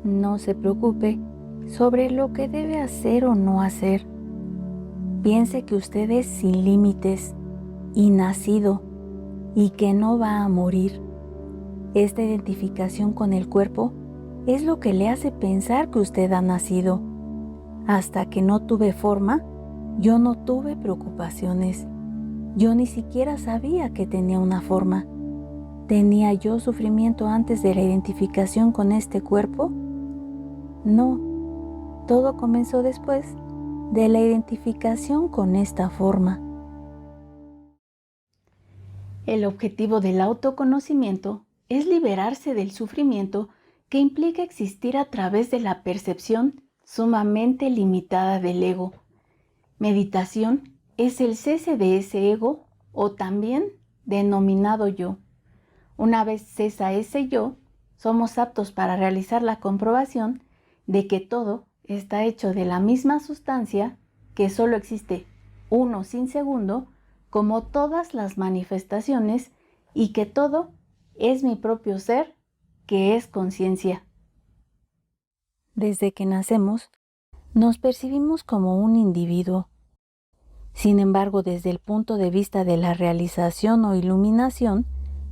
No se preocupe sobre lo que debe hacer o no hacer. Piense que usted es sin límites y nacido y que no va a morir. Esta identificación con el cuerpo es lo que le hace pensar que usted ha nacido. Hasta que no tuve forma, yo no tuve preocupaciones. Yo ni siquiera sabía que tenía una forma. ¿Tenía yo sufrimiento antes de la identificación con este cuerpo? No, todo comenzó después de la identificación con esta forma. El objetivo del autoconocimiento es liberarse del sufrimiento que implica existir a través de la percepción sumamente limitada del ego. Meditación es el cese de ese ego o también denominado yo. Una vez cesa ese yo, somos aptos para realizar la comprobación de que todo está hecho de la misma sustancia, que solo existe uno sin segundo, como todas las manifestaciones, y que todo es mi propio ser, que es conciencia. Desde que nacemos, nos percibimos como un individuo. Sin embargo, desde el punto de vista de la realización o iluminación,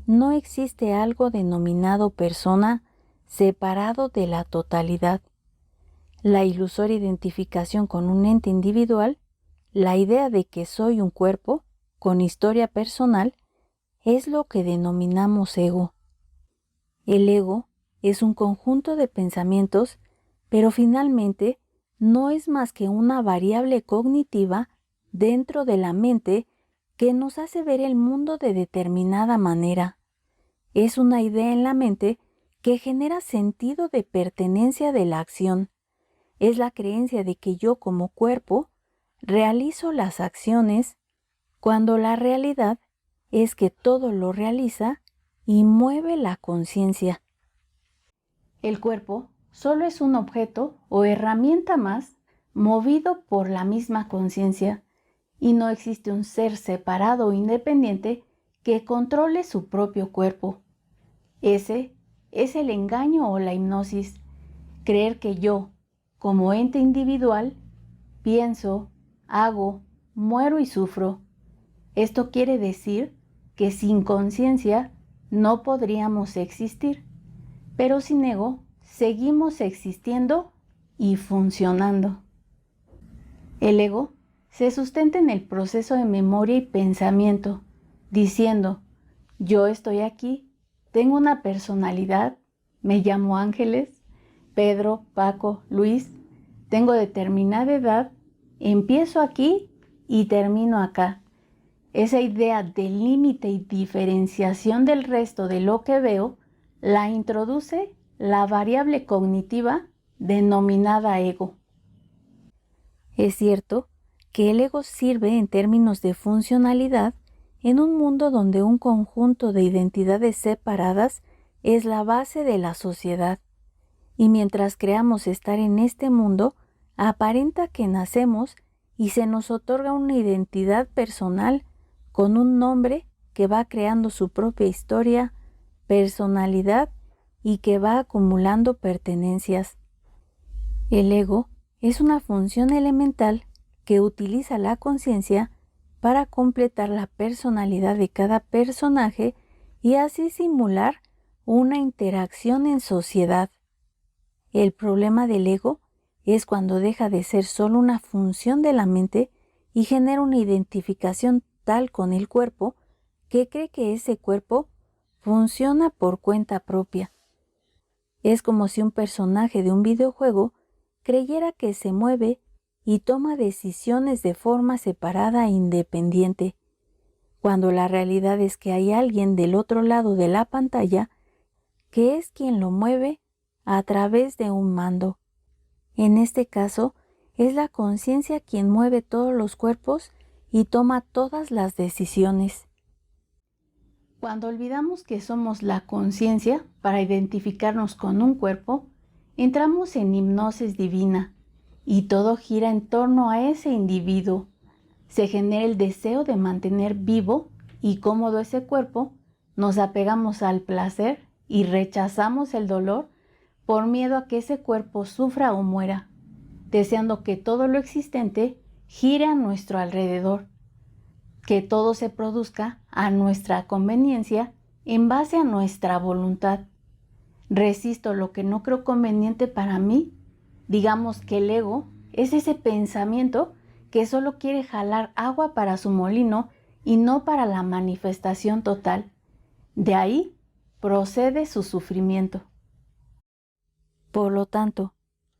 no existe algo denominado persona separado de la totalidad. La ilusoria identificación con un ente individual, la idea de que soy un cuerpo con historia personal, es lo que denominamos ego. El ego es un conjunto de pensamientos, pero finalmente no es más que una variable cognitiva dentro de la mente que nos hace ver el mundo de determinada manera. Es una idea en la mente que genera sentido de pertenencia de la acción. Es la creencia de que yo como cuerpo realizo las acciones cuando la realidad es que todo lo realiza y mueve la conciencia. El cuerpo solo es un objeto o herramienta más movido por la misma conciencia y no existe un ser separado o independiente que controle su propio cuerpo. Ese es el engaño o la hipnosis, creer que yo, como ente individual, pienso, hago, muero y sufro. Esto quiere decir que sin conciencia no podríamos existir, pero sin ego seguimos existiendo y funcionando. El ego se sustenta en el proceso de memoria y pensamiento, diciendo, yo estoy aquí, tengo una personalidad, me llamo Ángeles, Pedro, Paco, Luis, tengo determinada edad, empiezo aquí y termino acá. Esa idea de límite y diferenciación del resto de lo que veo la introduce la variable cognitiva denominada ego. Es cierto que el ego sirve en términos de funcionalidad en un mundo donde un conjunto de identidades separadas es la base de la sociedad. Y mientras creamos estar en este mundo, aparenta que nacemos y se nos otorga una identidad personal con un nombre que va creando su propia historia, personalidad y que va acumulando pertenencias. El ego es una función elemental que utiliza la conciencia para completar la personalidad de cada personaje y así simular una interacción en sociedad. El problema del ego es cuando deja de ser solo una función de la mente y genera una identificación tal con el cuerpo que cree que ese cuerpo funciona por cuenta propia. Es como si un personaje de un videojuego creyera que se mueve y toma decisiones de forma separada e independiente, cuando la realidad es que hay alguien del otro lado de la pantalla que es quien lo mueve a través de un mando. En este caso, es la conciencia quien mueve todos los cuerpos y toma todas las decisiones. Cuando olvidamos que somos la conciencia para identificarnos con un cuerpo, entramos en hipnosis divina y todo gira en torno a ese individuo. Se genera el deseo de mantener vivo y cómodo ese cuerpo, nos apegamos al placer y rechazamos el dolor por miedo a que ese cuerpo sufra o muera, deseando que todo lo existente gire a nuestro alrededor, que todo se produzca a nuestra conveniencia en base a nuestra voluntad. Resisto lo que no creo conveniente para mí. Digamos que el ego es ese pensamiento que solo quiere jalar agua para su molino y no para la manifestación total. De ahí procede su sufrimiento. Por lo tanto,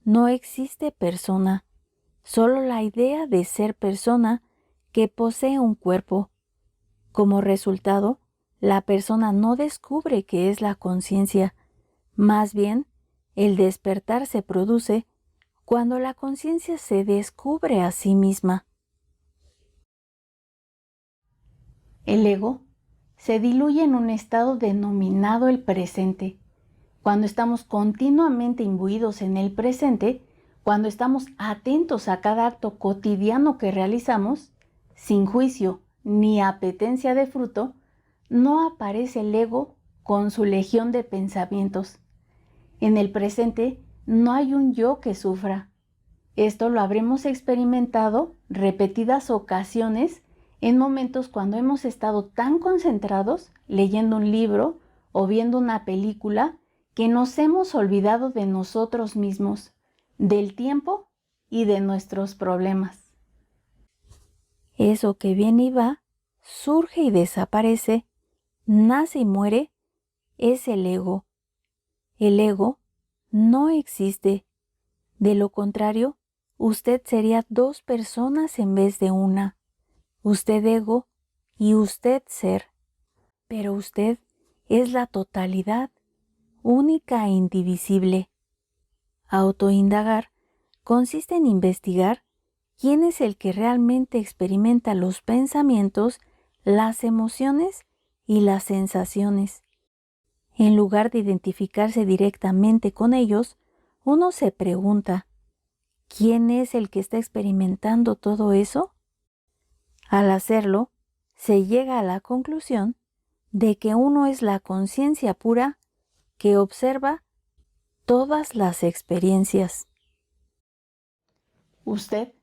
no existe persona, solo la idea de ser persona que posee un cuerpo. Como resultado, la persona no descubre que es la conciencia. Más bien, el despertar se produce cuando la conciencia se descubre a sí misma. El ego se diluye en un estado denominado el presente. Cuando estamos continuamente imbuidos en el presente, cuando estamos atentos a cada acto cotidiano que realizamos, sin juicio ni apetencia de fruto, no aparece el ego con su legión de pensamientos. En el presente no hay un yo que sufra. Esto lo habremos experimentado repetidas ocasiones en momentos cuando hemos estado tan concentrados leyendo un libro o viendo una película que nos hemos olvidado de nosotros mismos, del tiempo y de nuestros problemas. Eso que viene y va, surge y desaparece, nace y muere, es el ego. El ego no existe. De lo contrario, usted sería dos personas en vez de una. Usted ego y usted ser. Pero usted es la totalidad, única e indivisible. Autoindagar consiste en investigar quién es el que realmente experimenta los pensamientos, las emociones y las sensaciones. En lugar de identificarse directamente con ellos, uno se pregunta, ¿quién es el que está experimentando todo eso? Al hacerlo, se llega a la conclusión de que uno es la conciencia pura que observa todas las experiencias. Usted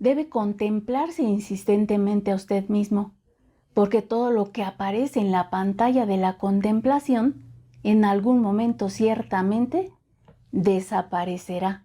debe contemplarse insistentemente a usted mismo, porque todo lo que aparece en la pantalla de la contemplación, en algún momento ciertamente desaparecerá.